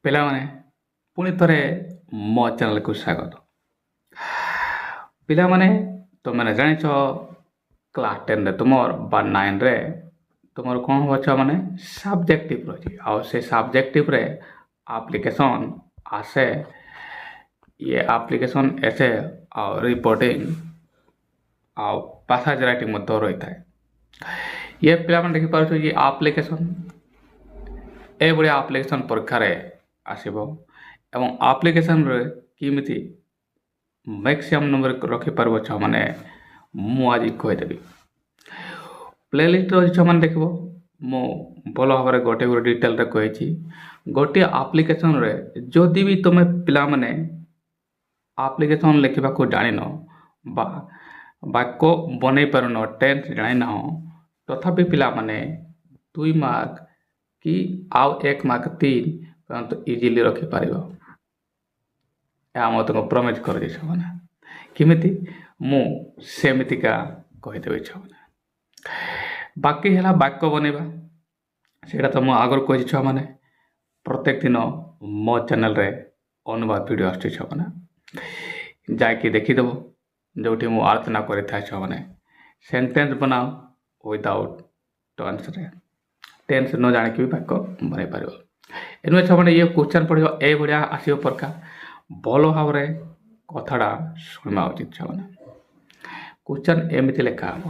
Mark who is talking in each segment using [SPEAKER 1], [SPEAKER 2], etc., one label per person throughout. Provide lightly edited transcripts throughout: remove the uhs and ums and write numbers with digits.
[SPEAKER 1] ପିଲାମାନେ ପୁଣି ଥରେ ମୋ ଚ୍ୟାନେଲକୁ ସ୍ୱାଗତ। ପିଲାମାନେ ତୁମେ ଜାଣିଛ କ୍ଲାସ୍ 10ରେ ତୁମର ବା 9ରେ ତୁମର କ'ଣ ହେବ ଛୁଆମାନେ ସବଜେକ୍ଟିଭ ରହିଛି। ଆଉ ସେ ସବଜେକ୍ଟିଭରେ ଆପ୍ଲିକେସନ୍ ଆସେ, ଇଏ ଆପ୍ଲିକେସନ୍ ଏସେ ଆଉ ରିପୋର୍ଟିଂ ଆଉ ପାସାଜ ରାଇଟିଂ ମଧ୍ୟ ରହିଥାଏ। ଇଏ ପିଲାମାନେ ଦେଖିପାରୁଛ ଇଏ ଆପ୍ଲିକେସନ୍, ଏଭଳିଆ ଆପ୍ଲିକେସନ୍ ପରୀକ୍ଷାରେ ଆସିବ ଏବଂ ଆପ୍ଲିକେସନ୍ରେ କେମିତି ମ୍ୟାକ୍ସିମମ୍ ନମ୍ବର ରଖିପାରିବ ଛୁଆମାନେ ମୁଁ ଆଜି କହିଦେବି। ପ୍ଲେଲିଷ୍ଟ ରହିଛି ଛୁଆମାନେ ଦେଖିବ, ମୁଁ ଭଲ ଭାବରେ ଗୋଟେ ଡିଟେଲରେ କହିଛି। ଗୋଟିଏ ଆପ୍ଲିକେସନ୍ରେ ଯଦି ବି ତୁମେ ପିଲାମାନେ ଆପ୍ଲିକେସନ୍ ଲେଖିବାକୁ ଜାଣିନ ବା ବାକ୍ୟ ବନେଇ ପାରୁନ, ଟେନ୍ସ ଜାଣିନାହ, ତଥାପି ପିଲାମାନେ 2 ମାର୍କ କି ଆଉ 1 ମାର୍କ 3 ପର୍ଯ୍ୟନ୍ତ ଇଜିଲି ରଖିପାରିବ। ଏହା ମୁଁ ତୁମକୁ ପ୍ରମିସ୍ କରିଛି ଛୁଆମାନେ। କେମିତି ମୁଁ ସେମିତିକା କହିଦେବି ଛୁଆମାନେ। ବାକି ହେଲା ବାକ୍ୟ ବନେଇବା, ସେଇଟା ତ ମୁଁ ଆଗରୁ କହିଛି ଛୁଆମାନେ। ପ୍ରତ୍ୟେକ ଦିନ ମୋ ଚ୍ୟାନେଲରେ ଅନୁବାଦ ଭିଡ଼ିଓ ଆସୁଛି ଛୁଆମାନେ, ଯାଇକି ଦେଖିଦେବ। ଯେଉଁଠି ମୁଁ ଆଲୋଚନା କରିଥାଏ ଛୁଆମାନେ ସେଣ୍ଟେନ୍ସ ବନାଅ ୱିଦାଉଟ୍ ଟେନ୍ସରେ, ଟେନ୍ସ ନ ଜାଣିକି ବି ବାକ୍ୟ ବନେଇ ପାରିବ। ଏନୁ ଛୁଆମାନେ ଇଏ କ୍ୱେଶ୍ଚନ୍ ପଢ଼ିବ, ଏଇଭଳିଆ ଆସିବ ପରୀକ୍ଷା। ଭଲ ଭାବରେ କଥାଟା ଶୁଣିବା ଉଚିତ ଛୁଆମାନେ। କ୍ୱେଶ୍ଚନ୍ ଏମିତି ଲେଖା ହେବ,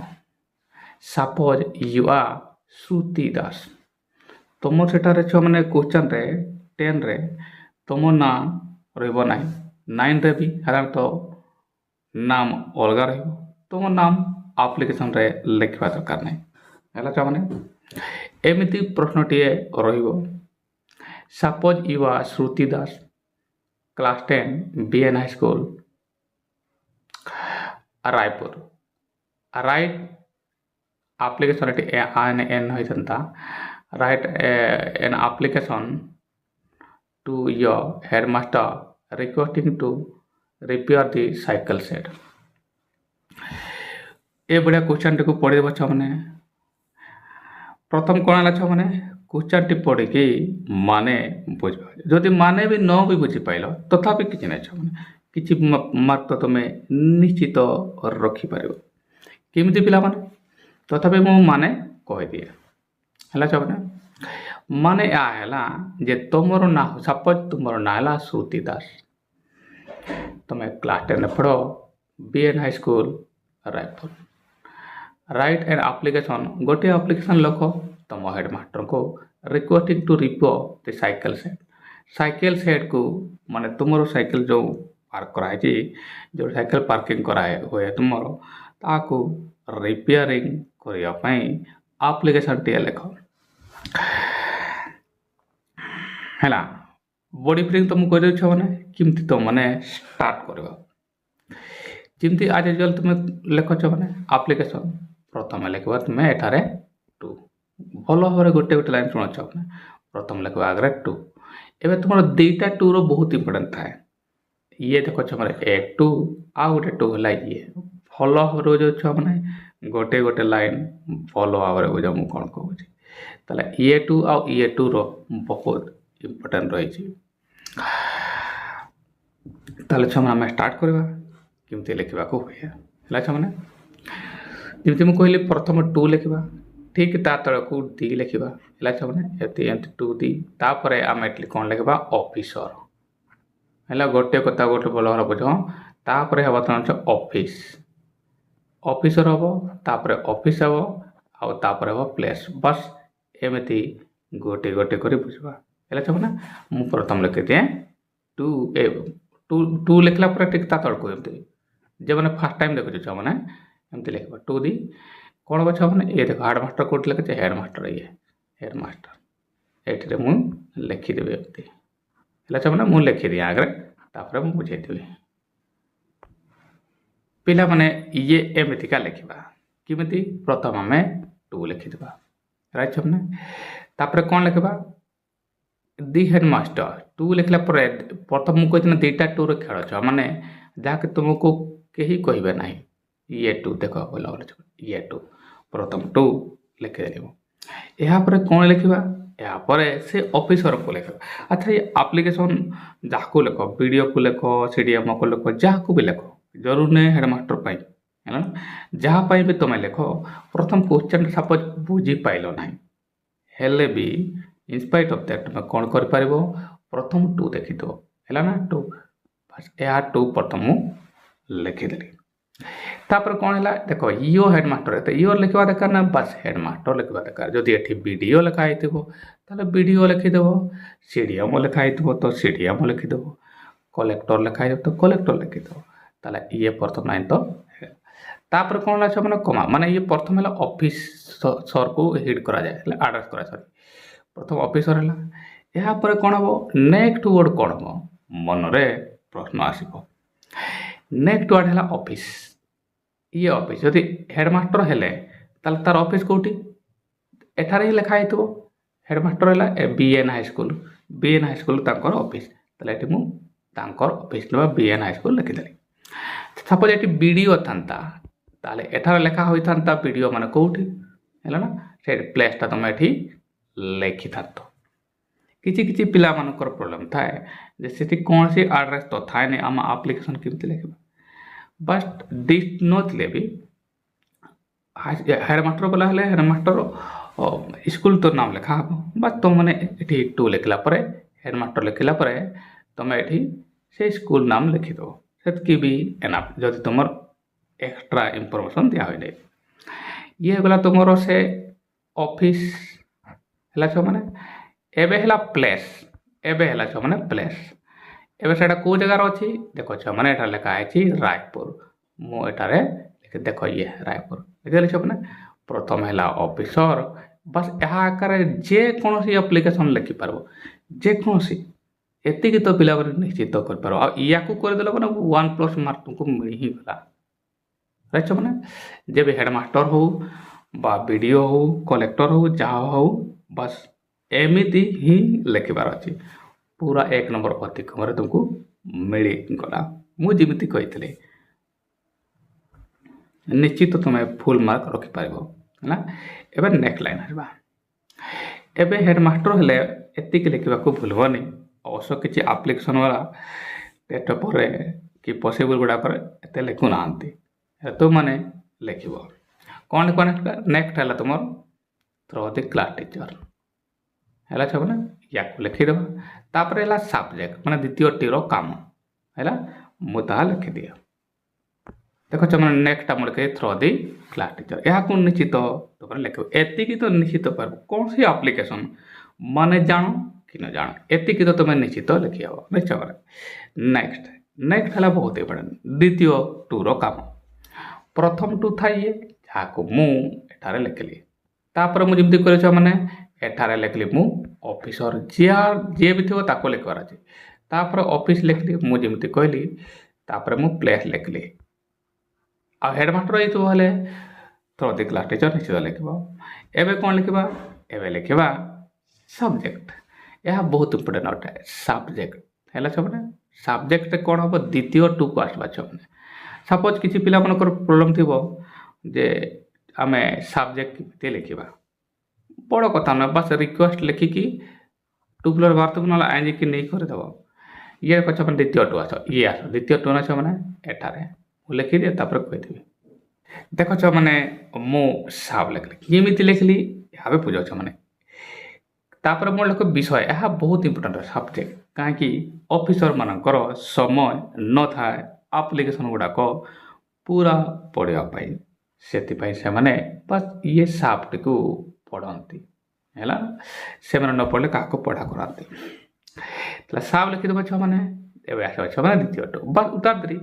[SPEAKER 1] suppose you are Shruti Das. ତୁମ ସେଠାରେ ଛୁଆମାନେ କ୍ୱେଶ୍ଚନ୍ରେ 10ରେ ତୁମ ନାଁ ରହିବ ନାହିଁ, 9ରେ ବି ସାଧାରଣତଃ ନାମ ଅଲଗା ରହିବ। ତୁମ ନାମ ଆପ୍ଲିକେସନ୍ରେ ଲେଖିବା ଦରକାର ନାହିଁ ହେଲା ଛୁଆମାନେ। ଏମିତି ପ୍ରଶ୍ନଟିଏ ରହିବ, suppose you are Shruti Das, class 10 BN high school Raipur. Write application ଏଠି AN ହୋଇଥାନ୍ତା। Write an application to your headmaster requesting to repair the cycle set। ଏଭଳିଆ କ୍ୱେଶ୍ଚନ୍ଟିକୁ ପଢ଼ିଦେବ ଛୁଆମାନେ। ପ୍ରଥମ କ'ଣ ହେଲା ଛୁଆମାନେ, କ୍ୱେଶ୍ଚନ୍ଟି ପଢ଼ିକି ମାନେ ବୁଝିବା। ଯଦି ମାନେ ବି ନ ବି ବୁଝିପାରିଲ ତଥାପି କିଛି ନାହିଁ ଛୁଆମାନେ, କିଛି ମାର୍କ ତ ତୁମେ ନିଶ୍ଚିତ ରଖିପାରିବ। କେମିତି ପିଲାମାନେ, ତଥାପି ମୁଁ ମାନେ କହିଦିଏ ହେଲା ଛୁଆମାନେ। ମାନେ ଏହା ହେଲା ଯେ ତୁମର ନାଁ, ସପୋଜ୍ ତୁମର ନାଁ ହେଲା ଶ୍ରୁତି ଦାସ, ତୁମେ କ୍ଲାସ୍ 10ରେ ପଢ଼, BN ହାଇସ୍କୁଲ ରାୟପୁର। ରାଇଟ୍ ଆନ୍ ଆପ୍ଲିକେସନ୍, ଗୋଟିଏ ଆପ୍ଲିକେସନ୍ ଲେଖ ତୁମ ହେଡ଼ମାଷ୍ଟରଙ୍କୁ, ରିକ୍ୱେଷ୍ଟିଂ ଟୁ ରିପେୟାର ଦି ସାଇକେଲ ସେଟ୍। ସାଇକେଲ ସେଟ୍କୁ ମାନେ ତୁମର ସାଇକେଲ ଯେଉଁ ପାର୍କ କରାହେଇଛି, ଯେଉଁ ସାଇକେଲ ପାର୍କିଂ କରାହୁଏ ତୁମର, ତାକୁ ରିପେୟାରିଂ କରିବା ପାଇଁ ଆପ୍ଲିକେସନ୍ଟିଏ ଲେଖ ହେଲା। ବଡି ଫିଲିଂ ତ ମୁଁ କହିଦେଉଛି ଛୁଆମାନେ, କେମିତି ତୁମମାନେ ଷ୍ଟାର୍ଟ କରିବ। ଯେମିତି ଆଜ ୟୁଜୁଆଲ୍ ତୁମେ ଲେଖ ଛୁଆମାନେ ଆପ୍ଲିକେସନ୍, ପ୍ରଥମେ ଲେଖିବ ତୁମେ ଏଠାରେ 2। ଭଲ ଭାବରେ ଗୋଟେ ଲାଇନ୍ ଶୁଣ ଛୁଆମାନେ। ପ୍ରଥମେ ଲେଖିବ ଆଗରେ 2। ଏବେ ତୁମର 2ଟା 2ର ବହୁତ ଇମ୍ପୋର୍ଟାଣ୍ଟ ଥାଏ। ଇଏ ଦେଖ ଛୁଆମାନେ A2 ଆଉ ଗୋଟେ 2 ହେଲା ଇଏ। ଭଲ ଭାବରେ ବୁଝ ଛୁଆମାନେ, ଗୋଟେ ଲାଇନ୍ ଭଲ ଭାବରେ ବୁଝ ମୁଁ କ'ଣ କହୁଛି। ତାହେଲେ A2 ଆଉ A2ର ବହୁତ ଇମ୍ପୋର୍ଟାଣ୍ଟ ରହିଛି। ତାହେଲେ ଛୁଆମାନେ ଆମେ ଷ୍ଟାର୍ଟ କରିବା କେମିତି ଲେଖିବାକୁ ହୁଏ ହେଲା ଛୁଆମାନେ। ଯେମିତି ମୁଁ କହିଲି ପ୍ରଥମେ 2 ଲେଖିବା, ଠିକ୍ ତା ତଳକୁ D ଲେଖିବା ହେଲା ଛୁଆମାନେ। ଏମିତି 2D, ତାପରେ ଆମେ ଏଠି କ'ଣ ଲେଖିବା ଅଫିସର ହେଲା। ଗୋଟେ କଥା ଗୋଟେ ଭଲ ଭାବରେ ବୁଝ, ତାପରେ ହେବ ତୁମର ଅଫିସ୍, ଅଫିସର ହେବ, ତାପରେ ଅଫିସ୍ ହେବ, ଆଉ ତାପରେ ହେବ ପ୍ଲେସ୍। ବାସ୍ ଏମିତି ଗୋଟେ କରି ବୁଝିବା ହେଲା ଛୁଆମାନେ। ମୁଁ ପ୍ରଥମେ ଲେଖିଦିଏ 2 ଲେଖିଲା ପରେ ଠିକ୍ ତା ତଳକୁ ଏମିତି, ଯେଉଁମାନେ ଫାର୍ଷ୍ଟ ଟାଇମ୍ ଦେଖୁଛୁ ଛୁଆମାନେ ଏମିତି ଲେଖିବା 2D। କ'ଣ ହେବ ଛୁଆମାନେ, ଏ ଦେଖ ହେଡ଼ମାଷ୍ଟର କେଉଁଠି ଲେଖିছে, ହେଡ଼ମାଷ୍ଟର ଇଏ ହେଡ଼ମାଷ୍ଟର, ଏଠିରେ ମୁଁ ଲେଖିଦେବି ଏମିତି ହେଲା ଛୁଆମାନେ। ମୁଁ ଲେଖିଦିଏ ଆଗରେ, ତାପରେ ମୁଁ ବୁଝେଇଦେବି। ପିଲାମାନେ ଇଏ ଏମିତିକା ଲେଖିବା, କେମିତି ପ୍ରଥମେ ଆମେ 2 ଲେଖିଦେବା ରାଇଟ୍ ଛୁଆମାନେ। ତାପରେ କ'ଣ ଲେଖିବା, ଦି ହେଡ଼ମାଷ୍ଟର। 2 ଲେଖିଲା ପରେ ପ୍ରଥମ ମୁଁ କହିଥିଲି 2ଟା 2ର ଖେଳ ଛୁଆମାନେ, ଯାହାକି ତୁମକୁ କେହି କହିବେ ନାହିଁ। ଇଏ 2 ଦେଖ ଭଲ ଇଏ 2, ପ୍ରଥମ 2 ଲେଖିଦେଲି। ଏହାପରେ କ'ଣ ଲେଖିବା, यापर से ऑफिसर को लिख। अच्छा ये एप्लिकेशन जहाँ लिख वीडियो को लिख सीडीएम को लिख जहाँ को भी लिख जरूर नहीं हेडमास्टर पाई है ना जहाँ भी तुम लिख प्रथम क्वेश्चन सपोज बुझी पाइल ना हेले भी इनस्पाइट ऑफ दैट तुम कौन कर प्रथम 2 देखिदेव है ना 2 या 2 प्रथम लिखिदेली तापर कौन है देख यो हेडमास्टर तो यो लिखा दरकार ना बस हेडमास्टर लिखा दरकार जदि ये वीडियो लिखाई ताले वीडियो लिखिदेव सीडीएम लिखाई तो सीडीएम लिखिदेव कलेक्टर लिखाई तो कलेक्टर लिखिदेव ताले ये प्रथम लाइन तो तापर कौन अच्छे मैंने कमा माने ये प्रथम है ऑफिस सर को हिट करा जाए आड्रेस करा सॉरी प्रथम ऑफिसर है यापर कौन हम नेक्स्ट वर्ड कौन हम मन रे प्रश्न आसो नेक्स्ट वर्ड है ऑफिस ये ऑफिस जदि हेडमास्टर हेले ताले तार ऑफिस कोठी एठारे ही लिखाई थो हेडमास्टर है बीएन हाई स्कूल तांकर ऑफिस ताले एठी मु तांकर ऑफिस न बीएन हाई स्कूल लिखिदेली सपोज एठी वीडियो थांता ताले एठारे लेखा होई थांता वीडियो माने कोठी हैला ना से प्लेसटा तुम एठी लिखि थांतो किछि किछि पिला मानकर प्रॉब्लम थाए जे सेठी कौन सी एड्रेस तो थाए नै आम एप्लिकेशन केमति लिखबा बस दिस नोथले भी हेडमास्टर बोला हेले हेडमास्टर स्कूल तो नाम लिखा हम बस तुम मैंने ये 2 लिखला हेडमास्टर लिखला तुम ये से स्कूल नाम लिखिदेव से भी एनाफ जदि तुम एक्स्ट्रा इनफॉरमेशन दिया हुई ये गला तुम से ऑफिस है मैंने एबे है प्लेस एबे है मैंने प्लेस एबे से कौ जगार अच्छी देख मैंने यहाँ लिखाई रायपुर मुझे लिखि देख ये रायपुर लिखे मैंने प्रथम है ऑफिसर बस यहाँ आकार जेकोसी एप्लिकेशन लिखिपार जेकोसी एति तो पिला निश्चित कर या करदे मैंने 1+ मार्क तुमको मिल ही गला राइट मैंने जे भी हेडमास्टर हो बा वीडियो हो कलेक्टर हो जहाँ हो बस एमती ही लिखिबार अच्छी पूरा 1 नंबर अतिक्रम तुमको मिल गला मुझे कही निश्चित तुम्हें फुल मार्क रखिपार है एबे नेक्स्ट लाइन आसवा एबे हेडमास्टर हेले एतिक लिखा भूलबनी अवश्य किसी एप्लिकेशन वाला टेट पर कि पॉसिबल गुड़ाक एत लिखुना तो मैंने लिख कौन कौन नेक्स्ट है तुम थ्रू द क्लास टीचर है मैंने या लिखिदेव तापर है सब्जेक्ट मैंने द्वितीय टीर काम है मुझे लिखिदि देख मैंने नेक्स्ट आम लिखे थ्रू द क्लास टीचर यहाँ निश्चित तुम लिख एति तो निश्चित पार कौन सी एप्लिकेशन माने जान कि न जान एति तो तुम निश्चित लिखी हम निश्चय नेक्स्ट नेक्स्ट है बहुत इंपोर्टेंट द्वितीय 2 काम प्रथम 2 था ये जहाँ मुझे लिखिली तापर मुझे कर मैंने एठारे लिखली मु ऑफिसर जी भी थो ताको लिखबार अच्छे तापर ऑफिस लिखली मुझे कहली तापर मु प्लेस लिखली आ हेडमास्टर ये थ्रू द क्लास टीचर निश्चित लिख एवं कौन लिखा एवं लिखा सब्जेक्ट यह बहुत इंपोर्टेंट अटे सब्जेक्ट है मैंने सब्जेक्ट कौन हम द्वितीय 2 को आसवा मैंने सपोज किसी पिला मनकर प्रॉब्लम थी जे आम सब्जेक्ट लिखा बड़ कथा ना बस रिक्वेस्ट लिखिकी 2 बार तुम ना आई कि नहीं करदेव ये कछ मैंने द्वितीय 2 आस ये आस द्वितीय 2 आस मैंने एठारे लिखिदे कहीदेवी देख मैंने मु साब लिखली केमी लिखली यहाँ भी बुझाऊ मैंने तापर मोर लिख विषय यह बहुत इंपोर्टेंट सब्जेक्ट कहीं ऑफिसर मानकर समय न था एप्लिकेशन गुड़ाक पूरा पढ़ापी से बस ये साफ्ट को पढ़ती है से न पढ़ले क्या पढ़ा कराती साब लिखिदेव छ मैंने मैंने द्वितीय 2 बस उतार दी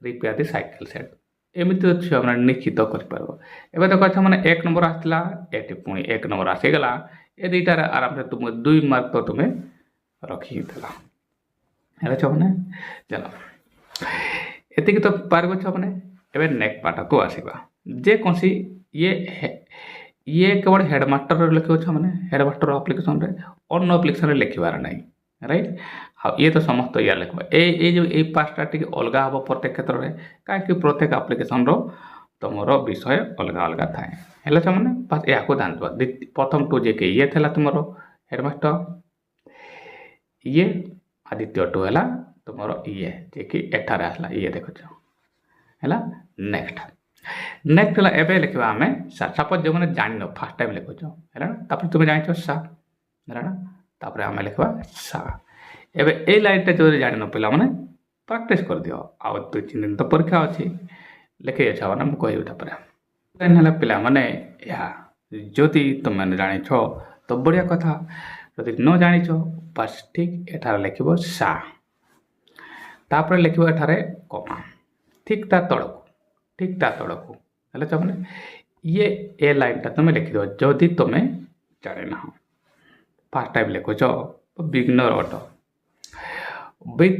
[SPEAKER 1] रिपेयर दी साइकिल सेट एमती छुआ मैंने निश्चित कर देख मैंने 1 नंबर आसला ये पुणी 1 नंबर आसीगला ये 2टार आराम से तुम 2 मार्क तो तुम्हें रखीदेला है मैंने चलो ये तो पार मैंने एवं नेक्स्ट पार्ट को आसवा जेकोसी ये केवल हेडमास्टर लिखे मैंने हेडमास्टर एप्लिकेशन अन्य एप्लिकेशन लिखबार ना राइट हाँ ये तो समस्त या लिखा ये जो ये 5टा टी अलग हम प्रत्येक क्षेत्र में कहीं प्रत्येक एप्लिकेशन तुम विषय अलग अलग थाए है मैंने बस या ध्यान देवा प्रथम 2 जे ये तुम हेडमास्टर ये आदित्य टू है तुम ये जे कि एठार आसला ये देखुच है नेक्स्ट नेक्स्ट है एवं लिखा आम सपोज जो मैंने जान फास्ट टाइम लिखुच है तुम जान सा है आम लिखा सा एवं ये लाइन जो जान पिला मैंने प्राक्ट कर दियो आउ 2-3 दिन तो परीक्षा अच्छी लिखे अच्छा मैंने मुझे लाइन है पिला मैंने जदि तुम जान तो बढ़िया कथा जदि न जान बस ठीक एठार लिख सा तापर लिख एठारे कमा ठीक ता तड़कू है चाहे ये ए लाइनटा तुम लिखिद जदि तुम जाने ना फास्ट टाइम लिखुच beginner at with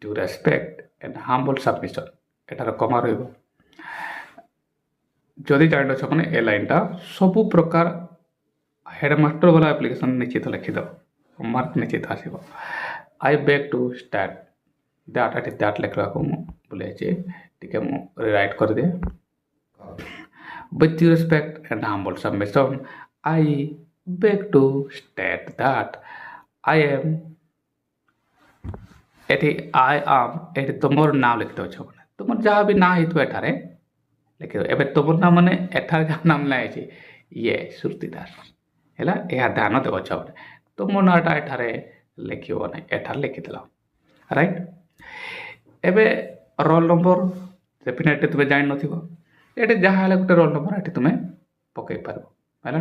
[SPEAKER 1] due respect and humble submission एटार कमा रही जान मैंने ए लाइनटा सबू प्रकार हेडमास्टर वाला एप्लिकेशन निश्चित लिखिद मार्क निश्चित आसो I beg to start that लिखा भूल टे रिराइट कर दे with respect and humble submission I beg to state that I am I am ये तुम नाम लिखिद मैंने तुम जहाँ भी ना हो एठारे लिखिद एवं तुम नाम मैंने एठार जहाँ नाम लगे ये श्रुति दास है यह ध्यान देव मैंने तुम नाटा एठारे लिख एठार लिखिदेल राइट एवं रोल नंबर डेफिनेटली तुम जान ये जहाँ गोटे रोल नंबर ये तुम पकई पार है ना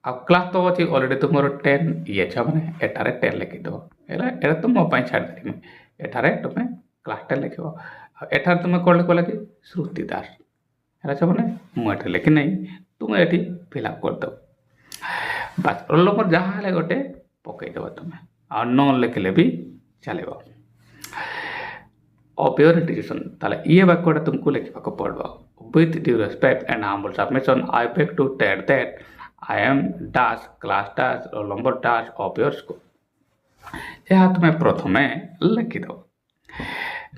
[SPEAKER 1] आ क्लास तो अच्छी अलरेडी तुम 10 ये मैंने एठारे 10 लिखिद है तो मो छाड़ देमी एठारे तुम क्लास 10 लिख एठार तुम कौन लिख लगे श्रुति दास है मैंने मुझे लिखी नहीं तुम ये फिलअप करदेव बस रोल नंबर जहाँ गोटे पकईदेव तुम आ न लिखले भी चलो ऑब्योर इंटीग्रेशन ताले ये वाक्यटा तुमको लिखा पड़ो with due respect and humble submission I beg to tell that I am dash class dash roll number dash of your school यह तुम प्रथम लिखिद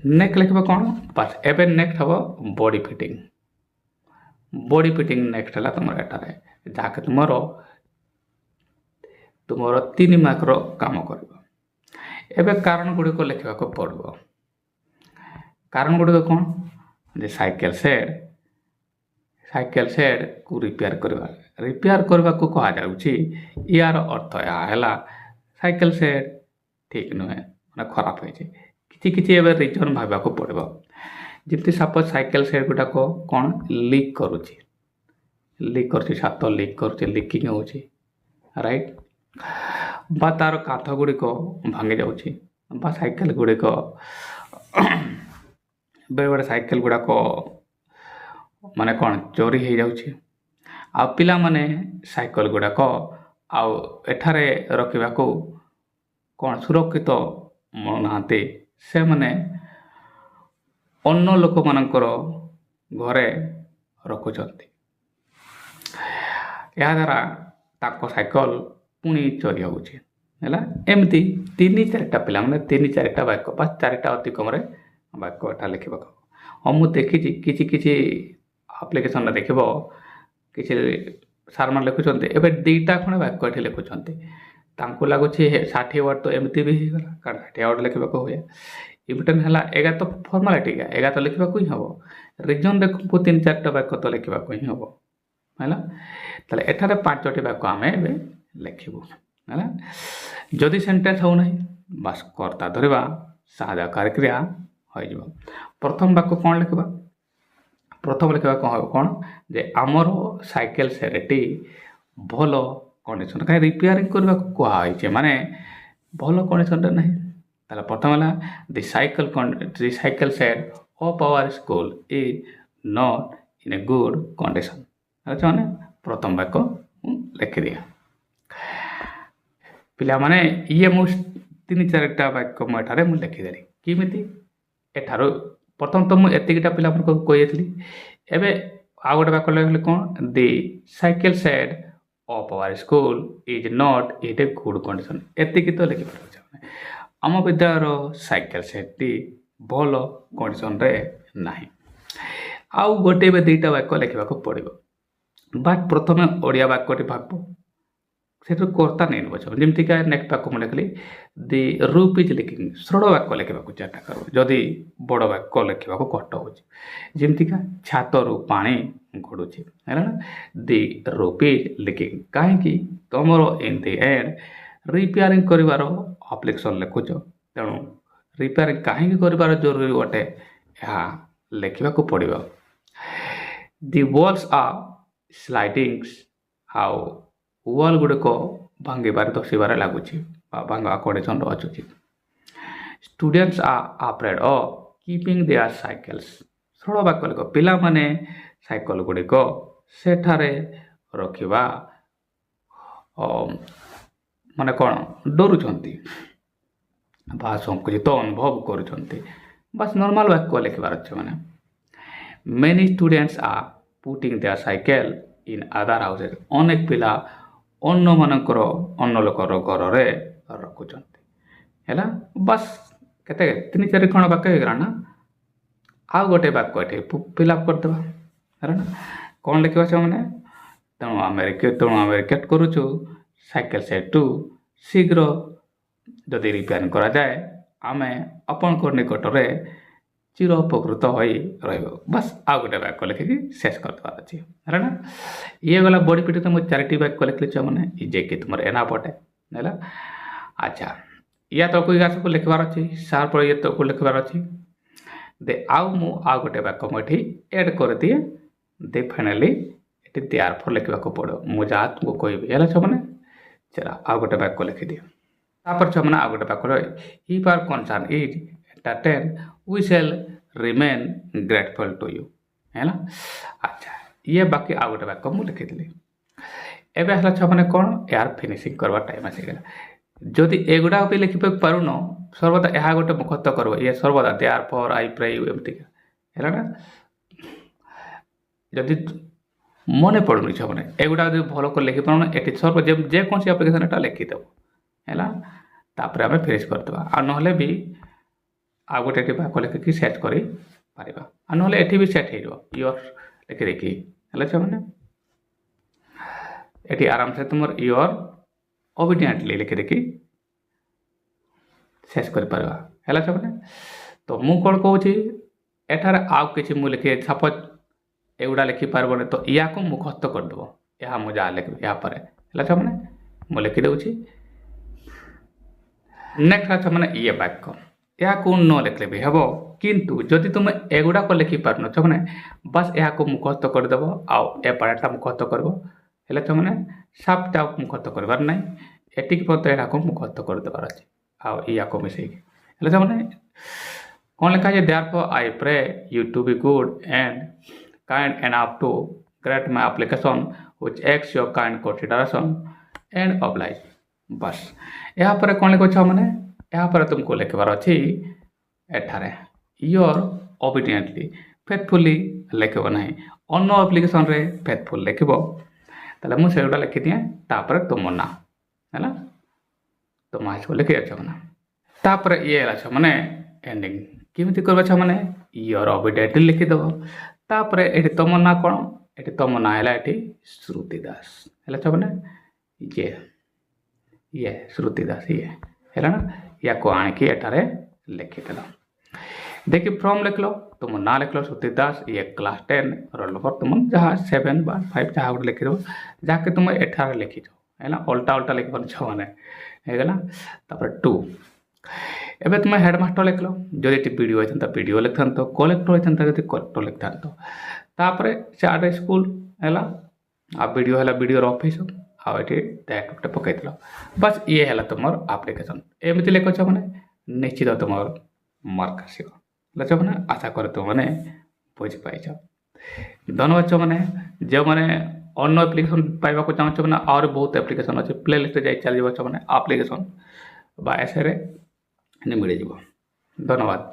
[SPEAKER 1] नेक्स्ट लिखा कौन बस एवं नेक्स्ट हम बॉडी फिटिंग नेक्स्ट है तुम एटारे जहाँकि तुम 3 मार्कर काम कर एवं कारण गुड़िक लिखा पड़ो कारण गुड़िक कौन जे साइकेल सेड को रिपेयर करने को कह जाऊँगी यार अर्थ यह साइकेल सेड ठीक नुहे मैंने खराब होती किसी रिजन भाव पड़ो जमी सपोज साइकेल सेड गुड़ाक कौन लीक कर छात लीक कर लिकिंग हो राइट बा तार कांथ गुड़िक भांगी जाऊँगी बा साइकेल गुड़िक बेले बेले साइकेल गुड़ाक माने कौन चोरी हो जाऊँगी आ पिला माने साइकेल गुड़ाक आउ एठारे रखा कौन सुरक्षित मनुना से मैंने अन्य लोक मानकर घरे रखुंट या द्वारा ताको साइकेल पुणी चोरी होगा एमती 3-4टा पिला मैंने 3-4टा वाक्य बस 4टा अति कम वाक्यटा लिखा हाँ मुझे देखी किसी आप्लिकेसन देख किसी सार मान लिखुंट एवं 2टा खंडे वाक्य लिखुंट लगुच 60 वर्ड तो एमती भी होगा कारण 60 वर्ड लिखा हुए इम्पोर्टेंट है एगा तो फर्मालिटी एगा तो लिखा ही हम रिजन देखो 3-4टा वाक्य तो लिखा ही हम है एठारे 5टी वाक्य आम लिखू है जदि सेन्टेन्स हो ना बस कर्ता धरवा सहायकारी क्रिया हो प्रथम वाक्य कौन लिखा प्रथम लिखा कौन जे आमर साइकेल सेडटी भल कंडीशन कहीं रिपेयरिंग करने को कहुई माने भल कंडीशन ना प्रथम है the cycle shed of our school is not in a good condition मैंने प्रथम वाक्य लिखि दिया पिला माने ये मु 3-4टा वाक्य मुझे मुझे लिखिदेली किमिति एठारो प्रथम तो मुझे एतिकटा पिला कही एवं आ गोटे वाक्य लिखली कौन the cycle shed of our school is not in a good condition एतिक तो लिखिपार आम विद्यालय साइकेल सेडटी भल कंडीशन रे नाही आउ गोटे 2टा वाक्य लिखा पड़ो बट प्रथम ओडिया वाक्यटी भाव ସେଠୁ କର୍ତ୍ତା ନେଇ ନେବ ଯେମିତିକା ନେକ୍ସଟ ବାକ୍ୟ ମୁଁ ଲେଖିଲି ଦି ରୁପ୍ ଇଜ୍ ଲିକିଂ ସରଳ ବାକ୍ୟ ଲେଖିବାକୁ ଚେଷ୍ଟା କର ଯଦି ବଡ଼ ବାକ୍ୟ ଲେଖିବାକୁ କଷ୍ଟ ହେଉଛି ଯେମିତିକା ଛାତରୁ ପାଣି ଗଡ଼ୁଛି ହେଲା ନା ଦି ରୁପ୍ ଇଜ୍ ଲିକିଂ କାହିଁକି ତୁମର ଇନ୍ ଦି ଏଣ୍ଡ ରିପେୟାରିଂ କରିବାର ଆପ୍ଲିକେସନ୍ ଲେଖୁଛ ତେଣୁ ରିପେୟାରିଂ କାହିଁକି କରିବାର ଜରୁରୀ ଅଟେ ଏହା ଲେଖିବାକୁ ପଡ଼ିବ ଦି ୱାଲ୍ସ ଆର୍ ସ୍ଲାଇଡିଙ୍ଗସ୍ ଆଉ ୱାଲ୍ ଗୁଡ଼ିକ ଭାଙ୍ଗିବାରେ ଧସିବାରେ ଲାଗୁଛି ବା ଭାଙ୍ଗିବା କଣ୍ଡିସନ୍ରେ ଅଛନ୍ତି students are afraid of keeping their cycles ସରଳ ବାକ୍ୟ ଲେଖ ପିଲାମାନେ ସାଇକେଲ ଗୁଡ଼ିକ ସେଠାରେ ରଖିବା ମାନେ କ'ଣ ଡରୁଛନ୍ତି ବା ସଂକୁଚିତ ଅନୁଭବ କରୁଛନ୍ତି ବାସ୍ ନର୍ମାଲ ବାକ୍ୟ ଲେଖିବାର ଅଛି ମାନେ many students are putting their cycle in other houses ଅନେକ ପିଲା ଅନ୍ୟମାନଙ୍କର ଅନ୍ୟ ଲୋକର ଘରରେ ରଖୁଛନ୍ତି ହେଲା ବାସ୍ କେତେ 3-4 ଖଣ୍ଡ ବାକ୍ୟ ହେଇଗଲା ନା ଆଉ ଗୋଟେ ବାକ୍ୟ ଏଠି ଫିଲ୍ଅପ୍ କରିଦେବା ହେଲା ନା କ'ଣ ଲେଖିବା ସେମାନେ ତେଣୁ ଆମେ ରିକ୍ୱେଷ୍ଟ କରୁଛୁ ସାଇକେଲ ସେଟ୍କୁ ଶୀଘ୍ର ଯଦି ରିପେୟାରିଂ କରାଯାଏ ଆମେ ଆପଣଙ୍କ ନିକଟରେ ଚିର ଉପକୃତ ହୋଇ ରହିବ ବାସ୍ ଆଉ ଗୋଟେ ବାକ୍ୟ ଲେଖିକି ଶେଷ କରିଦେବାର ଅଛି ହେଲା ନା ଇଏ ଗଲା ବଡ଼ି ପିଠି ତ ମୁଁ 4ଟି ବାକ୍ୟ ଲେଖିଲି ଛୁଆମାନେ ଯେ କି ତୁମର ଏନା ପଟେ ହେଲା ଆଚ୍ଛା ୟା ତଳକୁ ୟା ସବୁ ଲେଖିବାର ଅଛି ସାର୍ ପରେ ଇଏ ତଳକୁ ଲେଖିବାର ଅଛି ଆଉ ମୁଁ ଆଉ ଗୋଟେ ବାକ୍ୟ ମୁଁ ଏଠି ଏଡ଼୍ କରିଦିଏ ଫାଇନାଲି ଏଠି ଦେୟାରଫର୍ ଲେଖିବାକୁ ପଡ଼ିବ ମୁଁ ଯାହା ତୁମକୁ କହିବି ହେଲା ଛୁଆମାନେ ଚାଲ ଆଉ ଗୋଟେ ବାକ୍ୟ ଲେଖିଦିଅ ତାପରେ ଛୁଆମାନେ ଆଉ ଗୋଟେ ବାକ୍ୟ if our concern is entertained we shall remain grateful to you ହେଲା ଆଚ୍ଛା ଇଏ ବାକି ଆଉ ଗୋଟେ ବାକ୍ୟ ମୁଁ ଲେଖିଥିଲି ଏବେ ଆସିଲା ଛୁଆମାନେ କ'ଣ ଏହାର ଫିନିସିଂ କରିବା ଟାଇମ୍ ଆସିଗଲା ଯଦି ଏଗୁଡ଼ାକ ବି ଲେଖିବାକୁ ପାରୁନ ସର୍ବଦା ଏହା ଗୋଟେ ମୁଖସ୍ଥ କରିବ ଇଏ ସର୍ବଦା there for I pray you ଏମିତିକା ହେଲା ନା ଯଦି ମନେ ପଡ଼ୁନି ଛୁଆମାନେ ଏଗୁଡ଼ାକ ଯଦି ଭଲ କରି ଲେଖିପାରୁନ ଏଠି ଯେକୌଣସି ଆପ୍ଲିକେସନ୍ ଏଟା ଲେଖିଦେବ ହେଲା ତାପରେ ଆମେ ଫିନିସ୍ କରିଦେବା ଆଉ ନହେଲେ ବି ଆଉ ଗୋଟେ ଏଠି ବାକ୍ୟ ଲେଖିକି ସେଟ୍ କରିପାରିବା ଆଉ ନହେଲେ ଏଠି ବି ସେଟ୍ ହେଇଯିବ ଇୟର୍ ଲେଖିଦେଇକି ହେଲା ଛୁଆମାନେ ଏଠି ଆରାମସେ ତୁମର ଇୟର୍ ଓବିଡିଏଣ୍ଟଲି ଲେଖିଦେଇକି ଶେଷ କରିପାରିବା ହେଲା ଛୁଆମାନେ ତ ମୁଁ କ'ଣ କହୁଛି ଏଠାରେ ଆଉ କିଛି ମୁଁ ଲେଖି ସପୋଜ୍ ଏଗୁଡ଼ା ଲେଖିପାରିବନି ତ ୟାକୁ ମୁଖସ୍ଥ କରିଦେବ ଏହା ମୁଁ ଯାହା ଲେଖିବି ଏହା ପରେ ହେଲା ଛୁଆମାନେ ମୁଁ ଲେଖିଦେଉଛି ନେକ୍ସଟ ଛୁଆମାନେ ଇଏ ବାକ୍ୟ ଏହାକୁ ନ ଲେଖିଲେ ବି ହେବ କିନ୍ତୁ ଯଦି ତୁମେ ଏଗୁଡ଼ାକ ଲେଖିପାରୁନ ଛୁଆମାନେ ବାସ୍ ଏହାକୁ ମୁଖସ୍ଥ କରିଦେବ ଆଉ ଏ ପାର୍ଟଟା ମୁଖସ୍ଥ କରିବ ହେଲେ ଛୁଆମାନେ ସାପ୍ଟା ମୁଖସ୍ଥ କରିବାର ନାହିଁ ଏତିକି ପର୍ଯ୍ୟନ୍ତ ଏହାକୁ ମୁଖସ୍ଥ କରିଦେବାର ଅଛି ଆଉ ୟାକୁ ମିଶେଇକି ହେଲେ ଛୁଆମାନେ କ'ଣ ଲେଖା ଅଛି therefore I pray you to be good and kind enough to great my application which ex your kind consideration and oblige ବାସ୍ ଏହାପରେ କ'ଣ ଲେଖୁଛ ମାନେ ଏହାପରେ ତୁମକୁ ଲେଖିବାର ଅଛି ଏଠାରେ ୟୋର୍ ଓବିଡିଏଣ୍ଟଲି ଫେଥଫୁଲି ଲେଖିବ ନାହିଁ ଅନ୍ୟ ଆପ୍ଲିକେସନ୍ରେ ଫେଥଫୁଲ୍ ଲେଖିବ ତାହେଲେ ମୁଁ ସେଗୁଡ଼ା ଲେଖିଦିଏ ତାପରେ ତୁମ ନାଁ ହେଲା ତୁମ ହାଇସ୍କୁଲ ଲେଖିଯାଉଛ ନା ତାପରେ ଇଏ ହେଲା ଛୁଆମାନେ ଏଣ୍ଡିଂ କେମିତି କରିବ ଛୁଆମାନେ ୟୋର୍ ଓବିଡିଏଣ୍ଟଲି ଲେଖିଦେବ ତାପରେ ଏଠି ତୁମ ନାଁ କ'ଣ ଏଠି ତୁମ ନାଁ ହେଲା ଏଠି ଶ୍ରୁତି ଦାସ ହେଲା ଛୁଆମାନେ ଇଏ ଶ୍ରୁତି ଦାସ ଇଏ ହେଲା ନା ୟାକୁ ଆଣିକି ଏଠାରେ ଲେଖିଦେଲ देखिए फ्रॉम लिख लो तुम ना लिख लो श्रुति दास ये क्लास 10 रोल नंबर तुम जहाँ 7 ବା 5 जहाँ गोटे लिखिदेव जहाँकि तुम एठार लिखिज है उल्टा उल्टा लिख पार मैंने होगा तापर 2 एवं तुम हेडमास्टर लिख लो जदि वीडियो होता वीडियो लिखा कलेक्टर होता जब कलेक्टर लिखा तापर चार्ट स्कूल है आ वीडियो है वीडियो ऑफिस आठ पकईल बस ये है तुम आप्लिकेसन एमती लिखुच मैंने निश्चित तुम मार्क आसो मैंने आशा करे तुमने बुझीपाई धन्यवाद मैंने जो मैंने अन्य एप्लिकेसन पाइबा चाहूँ मैंने और बहुत एप्लिकेसन अच्छे प्ले लिस्ट जा चल मैंने आप्लिकेसन एसे मिल धन्यवाद।